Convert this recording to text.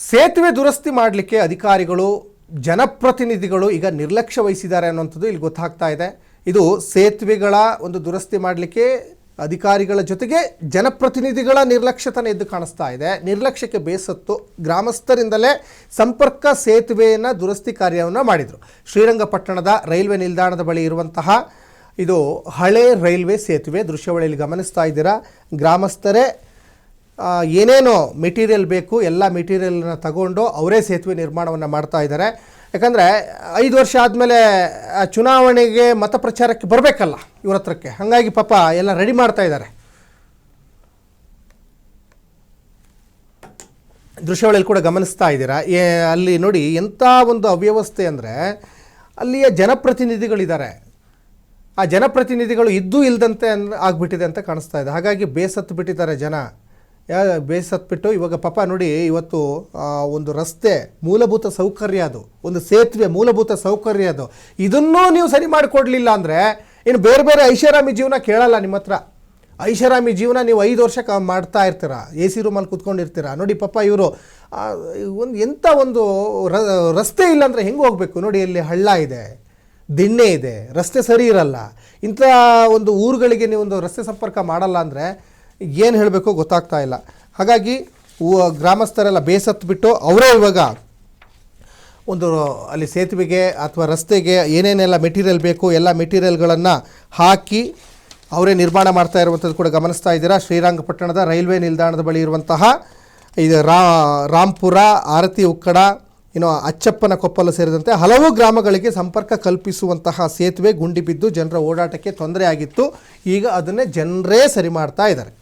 ಸೇತುವೆ ದುರಸ್ತಿ ಮಾಡಲಿಕ್ಕೆ ಅಧಿಕಾರಿಗಳು ಜನಪ್ರತಿನಿಧಿಗಳು ಈಗ ನಿರ್ಲಕ್ಷ್ಯ ವಹಿಸಿದ್ದಾರೆ ಅನ್ನುವಂಥದ್ದು ಇಲ್ಲಿ ಗೊತ್ತಾಗ್ತಾ ಇದೆ. ಇದು ಸೇತುವೆಗಳ ಒಂದು ದುರಸ್ತಿ ಮಾಡಲಿಕ್ಕೆ ಅಧಿಕಾರಿಗಳ ಜೊತೆಗೆ ಜನಪ್ರತಿನಿಧಿಗಳ ನಿರ್ಲಕ್ಷ್ಯತನ ಎದ್ದು ಕಾಣಿಸ್ತಾ ಇದೆ. ನಿರ್ಲಕ್ಷ್ಯಕ್ಕೆ ಬೇಸತ್ತು ಗ್ರಾಮಸ್ಥರಿಂದಲೇ ಸಂಪರ್ಕ ಸೇತುವೆಯನ್ನು ದುರಸ್ತಿ ಕಾರ್ಯವನ್ನು ಮಾಡಿದರು. ಶ್ರೀರಂಗಪಟ್ಟಣದ ರೈಲ್ವೆ ನಿಲ್ದಾಣದ ಬಳಿ ಇರುವಂತಹ ಇದು ಹಳೆ ರೈಲ್ವೆ ಸೇತುವೆ ದೃಶ್ಯಾವಳಿಯಲ್ಲಿ ಗಮನಿಸ್ತಾ ಇದ್ದೀರಾ. ಗ್ರಾಮಸ್ಥರೇ ಏನೇನೋ ಮೆಟೀರಿಯಲ್ ಬೇಕು ಎಲ್ಲ ಮೆಟೀರಿಯಲ್ನ ತಗೊಂಡು ಅವರೇ ಸೇತುವೆ ನಿರ್ಮಾಣವನ್ನು ಮಾಡ್ತಾ ಇದ್ದಾರೆ. ಯಾಕಂದರೆ 5 ವರ್ಷ ಆದಮೇಲೆ ಚುನಾವಣೆಗೆ ಮತ ಪ್ರಚಾರಕ್ಕೆ ಬರಬೇಕಲ್ಲ ಇವ್ರ ಹತ್ರಕ್ಕೆ, ಹಾಗಾಗಿ ಪಾಪ ಎಲ್ಲ ರೆಡಿ ಮಾಡ್ತಾ ಇದ್ದಾರೆ. ದೃಶ್ಯಾವಳಿಯಲ್ಲಿ ಕೂಡ ಗಮನಿಸ್ತಾ ಇದ್ದೀರಾ. ಅಲ್ಲಿ ನೋಡಿ ಎಂಥ ಒಂದು ಅವ್ಯವಸ್ಥೆ ಅಂದರೆ ಅಲ್ಲಿಯ ಜನಪ್ರತಿನಿಧಿಗಳಿದ್ದಾರೆ. ಆ ಜನಪ್ರತಿನಿಧಿಗಳು ಇದ್ದೂ ಇಲ್ಲದಂತೆ ಆಗಿಬಿಟ್ಟಿದೆ ಅಂತ ಕಾಣಿಸ್ತಾ ಇದೆ. ಹಾಗಾಗಿ ಬೇಸತ್ತು ಬಿಟ್ಟಿದ್ದಾರೆ ಜನ. ಬೇಸತ್ಬಿಟ್ಟು ಇವಾಗ ಪಾಪ ನೋಡಿ, ಇವತ್ತು ಒಂದು ರಸ್ತೆ ಮೂಲಭೂತ ಸೌಕರ್ಯ, ಅದು ಒಂದು ಸೇತುವೆ ಮೂಲಭೂತ ಸೌಕರ್ಯ, ಅದು ಇದನ್ನೂ ನೀವು ಸರಿ ಮಾಡಿಕೊಡ್ಲಿಲ್ಲ ಅಂದರೆ ಇನ್ನು ಬೇರೆ ಬೇರೆ ಐಷಾರಾಮಿ ಜೀವನ ಕೇಳಲ್ಲ ನಿಮ್ಮ ಹತ್ರ. ಐಷಾರಾಮಿ ಜೀವನ ನೀವು 5 ವರ್ಷ ಮಾಡ್ತಾ ಇರ್ತೀರ, AC ರೂಮಲ್ಲಿ ಕೂತ್ಕೊಂಡಿರ್ತೀರ. ನೋಡಿ ಪಾಪ ಇವರು ಒಂದು ಎಂಥ ಒಂದು ರಸ್ತೆ ಇಲ್ಲ ಅಂದರೆ ಹೆಂಗೆ ಹೋಗಬೇಕು ನೋಡಿ. ಇಲ್ಲಿ ಹಳ್ಳ ಇದೆ, ದಿಣ್ಣೆ ಇದೆ, ರಸ್ತೆ ಸರಿ ಇರಲ್ಲ. ಇಂಥ ಒಂದು ಊರುಗಳಿಗೆ ನೀವು ಒಂದು ರಸ್ತೆ ಸಂಪರ್ಕ ಮಾಡಲ್ಲ ಅಂದರೆ ಏನು ಹೇಳಬೇಕು ಗೊತ್ತಾಗ್ತಾ ಇಲ್ಲ. ಹಾಗಾಗಿ ಗ್ರಾಮಸ್ಥರೆಲ್ಲ ಬೇಸತ್ತು ಬಿಟ್ಟು ಅವರೇ ಇವಾಗ ಒಂದು ಅಲ್ಲಿ ಸೇತುವೆಗೆ ಅಥವಾ ರಸ್ತೆಗೆ ಏನೇನೆಲ್ಲ ಮೆಟೀರಿಯಲ್ ಬೇಕು ಎಲ್ಲ ಮೆಟೀರಿಯಲ್ಗಳನ್ನು ಹಾಕಿ ಅವರೇ ನಿರ್ಮಾಣ ಮಾಡ್ತಾ ಇರುವಂಥದ್ದು ಕೂಡ ಗಮನಿಸ್ತಾ ಇದ್ದೀರಾ. ಶ್ರೀರಂಗಪಟ್ಟಣದ ರೈಲ್ವೆ ನಿಲ್ದಾಣದ ಬಳಿ ಇರುವಂತಹ ಇದು ರಾಂಪುರ, ಆರತಿ ಉಕ್ಕಡ, ಇನ್ನು ಅಚ್ಚಪ್ಪನ ಕೊಪ್ಪಲು ಸೇರಿದಂತೆ ಹಲವು ಗ್ರಾಮಗಳಿಗೆ ಸಂಪರ್ಕ ಕಲ್ಪಿಸುವಂತಹ ಸೇತುವೆ ಗುಂಡಿ ಬಿದ್ದು ಜನರ ಓಡಾಟಕ್ಕೆ ತೊಂದರೆ ಆಗಿತ್ತು. ಈಗ ಅದನ್ನೇ ಜನರೇ ಸರಿ ಮಾಡ್ತಾ ಇದ್ದಾರೆ.